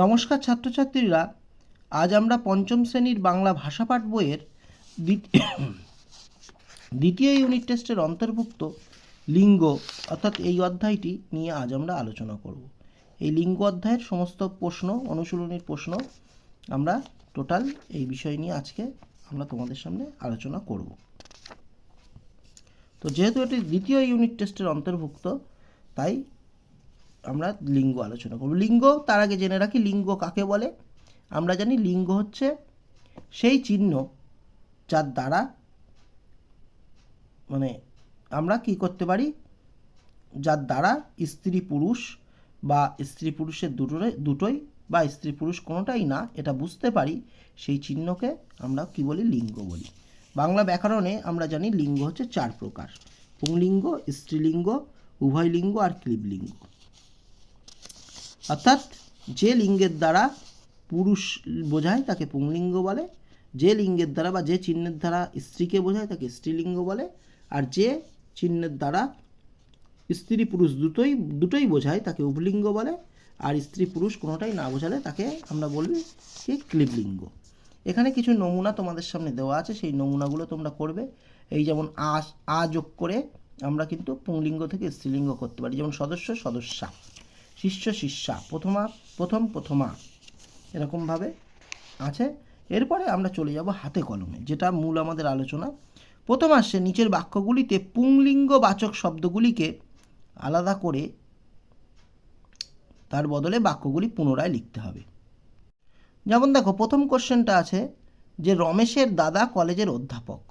নমস্কার ছাত্রছাত্রীরা, আজ আমরা পঞ্চম শ্রেণীর বাংলা ভাষাপাঠ বইয়ের দ্বিতীয় ইউনিট টেস্টের অন্তর্ভুক্ত লিঙ্গ অর্থাৎ এই অধ্যায়টি নিয়ে আজ আমরা আলোচনা করব। এই লিঙ্গ অধ্যায়ের সমস্ত প্রশ্ন, অনুশীলনীর প্রশ্ন আমরা টোটাল এই বিষয় নিয়ে আজকে আমরা তোমাদের সামনে আলোচনা করব। তো যেহেতু এটি দ্বিতীয় ইউনিট টেস্টের অন্তর্ভুক্ত, তাই আমরা লিঙ্গ আলোচনা করব। লিঙ্গ, তার আগে জেনে রাখি লিঙ্গ কাকে বলে। আমরা জানি লিঙ্গ হচ্ছে সেই চিহ্ন যার দ্বারা আমরা কি করতে পারি, যার দ্বারা স্ত্রী পুরুষ বা স্ত্রী পুরুষের দুটোই বা স্ত্রী পুরুষ কোনোটাই না এটা বুঝতে পারি, সেই চিহ্নকে আমরা কি বলি, লিঙ্গ বলি। বাংলা ব্যাকরণে আমরা জানি লিঙ্গ হচ্ছে 4 প্রকার: পুংলিঙ্গ, স্ত্রীলিঙ্গ, উভয়লিঙ্গ আর ক্লীবলিঙ্গ। অর্থাৎ যে লিঙ্গের দ্বারা পুরুষ বোঝায় তাকে পুংলিঙ্গ বলে, যে লিঙ্গের দ্বারা বা যে চিহ্নের দ্বারা স্ত্রীকে বোঝায় তাকে স্ত্রীলিঙ্গ বলে, আর যে চিহ্নের দ্বারা স্ত্রী পুরুষ দুটোই বোঝায় তাকে উভলিঙ্গ বলে, আর স্ত্রী পুরুষ কোনোটাই না বোঝালে তাকে আমরা বলবি কি, ক্লীবলিঙ্গ। এখানে কিছু নমুনা তোমাদের সামনে দেওয়া আছে, সেই নমুনাগুলো তোমরা করবে। এই যেমন আ যোগ করে আমরা কিন্তু পুংলিঙ্গ থেকে স্ত্রীলিঙ্গ করতে পারি, যেমন সদস্য সদস্যা, শিষ্য শিষ্যা, প্রথমা, এরকমভাবে আছে। এরপরে আমরা চলে যাব হাতে কলমে, যেটা মূল আমাদের আলোচনা। প্রথম আসছে নিচের বাক্যগুলিতে পুংলিঙ্গ বাচক শব্দগুলিকে আলাদা করে তার বদলে বাক্যগুলি পুনরায় লিখতে হবে। যেমন দেখো, প্রথম কোশ্চেনটা আছে যে রমেশের দাদা কলেজের অধ্যাপক।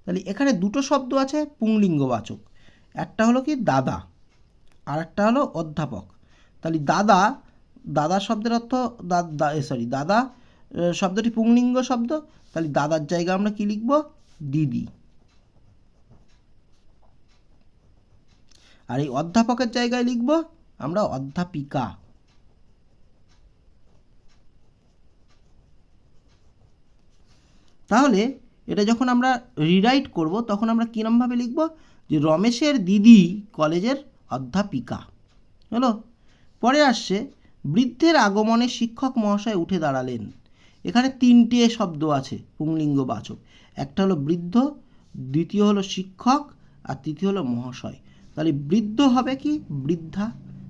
তাহলে এখানে দুটো শব্দ আছে পুংলিঙ্গবাচক, একটা হলো কি দাদা আর একটা হলো অধ্যাপক। তাহলে দাদা শব্দের অর্থ দাদা শব্দটি পুংলিঙ্গ শব্দ, তাহলে দাদার জায়গায় আমরা কি লিখব, দিদি। আর এই অধ্যাপকের জায়গায় লিখব আমরা অধ্যাপিকা। তাহলে এটা যখন আমরা রিরাইট করব তখন আমরা কিরমভাবে লিখব, যে রমেশের দিদি কলেজের অধ্যাপিকা হলো। পরে আসছে বৃদ্ধের আগমনে শিক্ষক মহাশয় উঠে দাঁড়ালেন। এখানে 3টে শব্দ আছে পুংলিঙ্গবাচক, একটা হলো বৃদ্ধ, দ্বিতীয় হলো শিক্ষক, আর তৃতীয় হলো মহাশয়। তাহলে বৃদ্ধ হবে কি, বৃদ্ধা।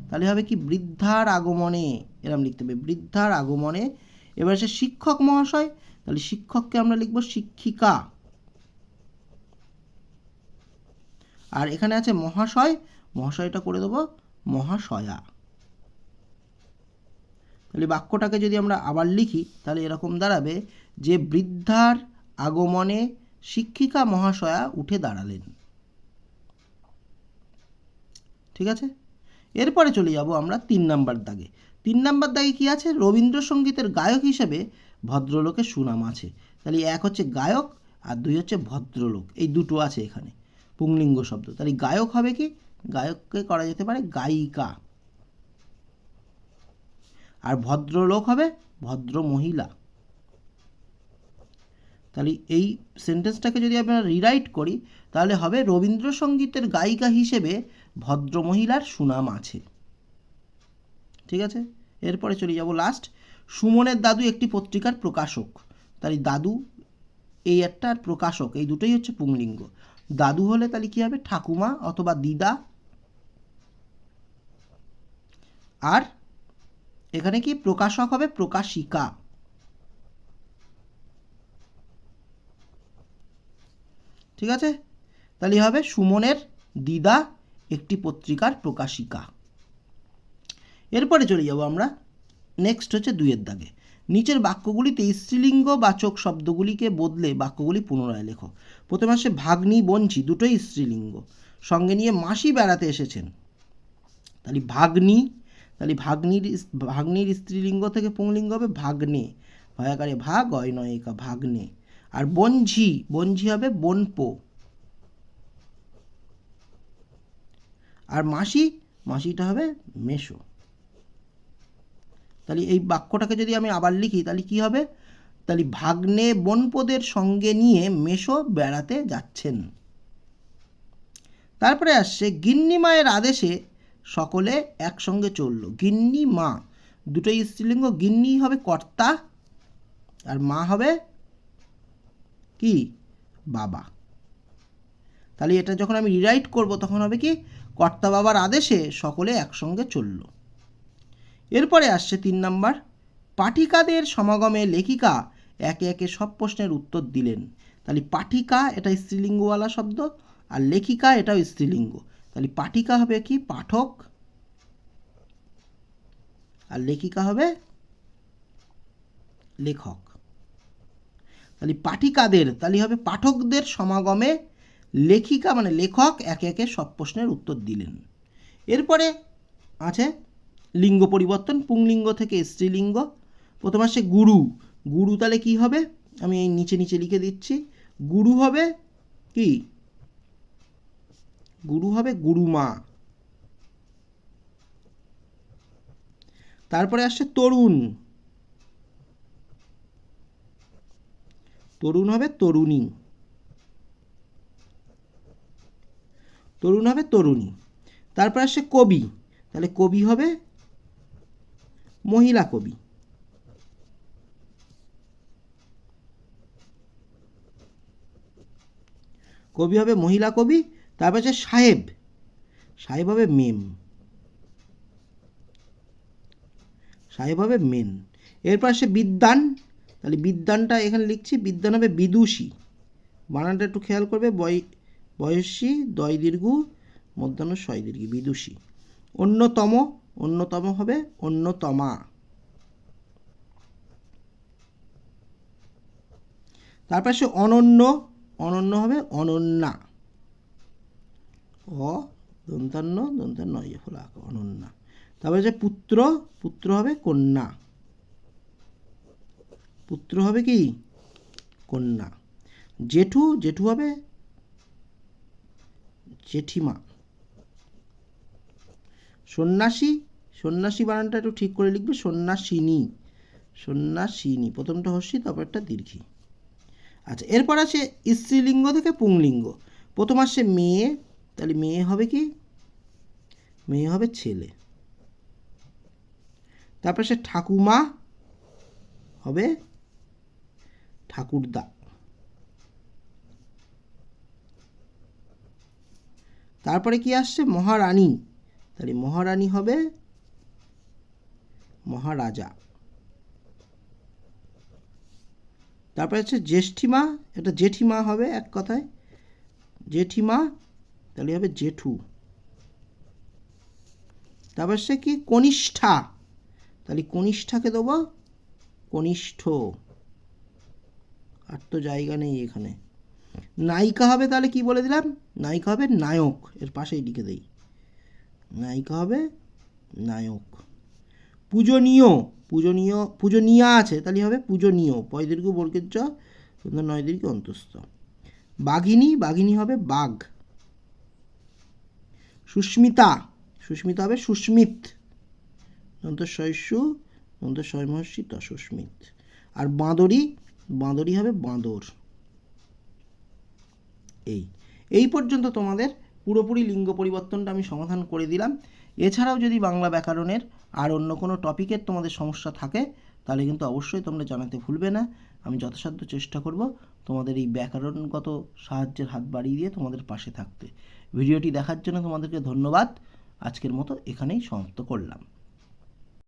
তাহলে হবে কি, বৃদ্ধার আগমনে, এরকম লিখতে হবে, বৃদ্ধার আগমনে। এবার আসে শিক্ষক মহাশয়, তাহলে শিক্ষককে আমরা লিখব শিক্ষিকা। আর এখানে আছে মহাশয়, মহাশয়টা করে দেবো মহাশয়া। তাহলে বাক্যটাকে যদি আমরা আবার লিখি তাহলে এরকম দাঁড়াবে যে বৃদ্ধার আগমনে শিক্ষিকা মহাশয়া উঠে দাঁড়ালেন। ঠিক আছে, এরপরে চলে যাব আমরা 3 নাম্বার দাগে। 3 নাম্বার দাগে কি আছে, রবীন্দ্রসঙ্গীতের গায়ক হিসেবে ভদ্রলোকের সুনাম আছে। তাহলে 1 হচ্ছে গায়ক আর 2 হচ্ছে ভদ্রলোক, এই দুটো আছে এখানে পুংলিঙ্গ শব্দ। তাহলে গায়ক হবে কি, গায়ককে করা যেতে পারে গায়িকা, আর ভদ্রলোক হবে ভদ্র মহিলা। তাহলে এই সেন্টেন্সটাকে যদি আমরা রিরাইট করি তাহলে হবে রবীন্দ্রসঙ্গীতের গায়িকা হিসেবে ভদ্রমহিলার সুনাম আছে। ঠিক আছে, এরপরে চলে যাব লাস্ট, সুমনের দাদু একটি পত্রিকার প্রকাশক। তাহলে দাদু এই একটা, আর প্রকাশক, এই দুটোই হচ্ছে পুংলিঙ্গ। দাদু হলে তাহলে কি হবে, ঠাকুমা অথবা দিদা। আর এখানে কি প্রকাশক হবে প্রকাশিকা। ঠিক আছে, তাহলে হবে সুমনের দিদা একটি পত্রিকার প্রকাশিকা। এরপরে চলে যাব আমরা নেক্সট হচ্ছে 2 দাগে। নিচের বাক্যগুলিতে স্ত্রীলিঙ্গ বাচক শব্দগুলিকে বদলে বাক্যগুলি পুনরায় লেখো। প্রথমে আসে ভাগ্নি বঞ্চি, দুটোই স্ত্রীলিঙ্গ, সঙ্গে নিয়ে মাসি বেড়াতে এসেছেন। তাহলে ভাগ্নি, তাহলে ভাগ্নির স্ত্রীলিঙ্গ থেকে পুংলিঙ্গ হবে ভাগ্নে, ভয়াকারে ভাগ অয়নয়িকা, ভাগ্নে। আর বঞ্ঝি হবে বোনপো। আর মাসিটা হবে মেশো। তাহলে এই বাক্যটাকে যদি আমি আবার লিখি তাহলে কি হবে, তাহলে ভাগ্নে বোনপোদের সঙ্গে নিয়ে মেশো বেড়াতে যাচ্ছেন। তারপরে আসছে গিন্নি মায়ের আদেশে সকলে একসঙ্গে চলল। গিন্নি মা, দুটোই স্ত্রীলিঙ্গ। গিন্নি হবে কর্তা আর মা হবে কি বাবা। তাহলে এটা যখন আমি রিরাইট করব তখন হবে কি কর্তা বাবার আদেশে সকলে একসঙ্গে চলল। এরপরে আসছে 3 নাম্বার, পাঠিকাদের সমাগমে লেখিকা একে একে সব প্রশ্নের উত্তর দিলেন। তাহলে পাঠিকা এটা স্ত্রীলিঙ্গওয়ালা শব্দ, আর লেখিকা এটাও স্ত্রীলিঙ্গ। তাহলে পাঠিকা হবে কি পাঠক, আর লেখিকা হবে লেখক। তাহলে পাঠিকাদের তাহলে হবে পাঠকদের সমাগমে লেখিকা মানে লেখক একে একে সব প্রশ্নের উত্তর দিলেন। এরপরে আছে লিঙ্গ পরিবর্তন, পুংলিঙ্গ থেকে স্ত্রীলিঙ্গ। প্রথম আসছে গুরু। গুরু তাহলে কি হবে, আমি এই নিচে নিচে লিখে দিচ্ছি। গুরু হবে কি, গুরু হবে গুরুমা। তারপরে আসছে তরুণ। তরুণ হবে তরুণী। তরুণ হবে তরুণী। তারপর আসছে কবি। তাহলে কবি হবে মহিলা কবি। কবি হবে মহিলা কবি। তারপর আছে সাহেব। সাহেব হবে মেম। সাহেব হবে মেন। এরপর আসছে বিদ্বান। তাহলে বিদ্বানটা এখানে লিখছি, বিদ্বান হবে বিদুষী। বানানটা একটু খেয়াল করবে, বয়সী দয় দীর্ঘ মধ্যাহ্ন শয় দীর্ঘ, বিদুষী। অন্যতম, অন্যতম হবে অন্যতমা। তারপর আসছে অনন্য। অনন্য হবে অনন্যা। অ দন্তান্ন দন্তান্ন ফলা অনন্যা। তারপরে যে পুত্র, পুত্র হবে কন্যা। পুত্র হবে কি কন্যা। জেঠু, জেঠু হবে জেঠিমা। সন্ন্যাসী, সন্ন্যাসী বানানটা একটু ঠিক করে লিখবে, সন্ন্যাসিনী। সন্ন্যাসিনী, প্রথমটা হস্যি তারপরটা দীর্ঘী। আচ্ছা, এরপর আছে স্ত্রীলিঙ্গ থেকে পুংলিঙ্গ। প্রথম আসছে মেয়ে। তাহলে মেয়ে হবে কি, মেয়ে হবে ছেলে। তারপর সে ঠাকুমা হবে ঠাকুরদা। তারপরে কি আসছে মহারানী। তাহলে মহারানী হবে মহারাজা। তারপরে হচ্ছে জ্যেষ্ঠিমা, এটা জেঠিমা হবে এক কথায়, জেঠিমা। তাহলে হবে জেঠু। তারপর সে কি কনিষ্ঠা। তাহলে কনিষ্ঠাকে দেবো কনিষ্ঠ। আর তো জায়গা নেই এখানে। নায়িকা হবে, তাহলে কি বলে দিলাম, নায়িকা হবে নায়ক। এর পাশেই লিখে দেই, নায়িকা হবে নায়ক। পূজনীয়, পূজনীয় পূজনীয়া আছে, তাহলে হবে পূজনীয়। পয়দীর্ঘ বর্গের জ নয় দীর্ঘ অন্তস্থ। বাঘিনী, বাঘিনী হবে বাঘ। সুস্মিতা, সুস্মিতা হবে সুস্মিত। দন্তস্বয়স্যু দন্তস্বয়মহর্ষি ত সুস্মিত। আর বাঁদরি, বাঁদরি হবে বাঁদর। এই পর্যন্ত তোমাদের পুরোপুরি লিঙ্গ পরিবর্তনটা আমি সমাধান করে দিলাম। এছাড়াও যদি বাংলা ব্যাকরণের আর অন্য কোনো টপিকের তোমাদের সমস্যা থাকে তাহলে কিন্তু অবশ্যই তোমরা জানাতে ভুলবে না। আমি যথাসাধ্য চেষ্টা করব তোমাদের এই ব্যাকরণগত সাহায্যের হাত বাড়িয়ে দিয়ে তোমাদের পাশে থাকতে। ভিডিওটি দেখার জন্য তোমাদেরকে ধন্যবাদ। আজকের মতো এখানেই সমাপ্ত করলাম।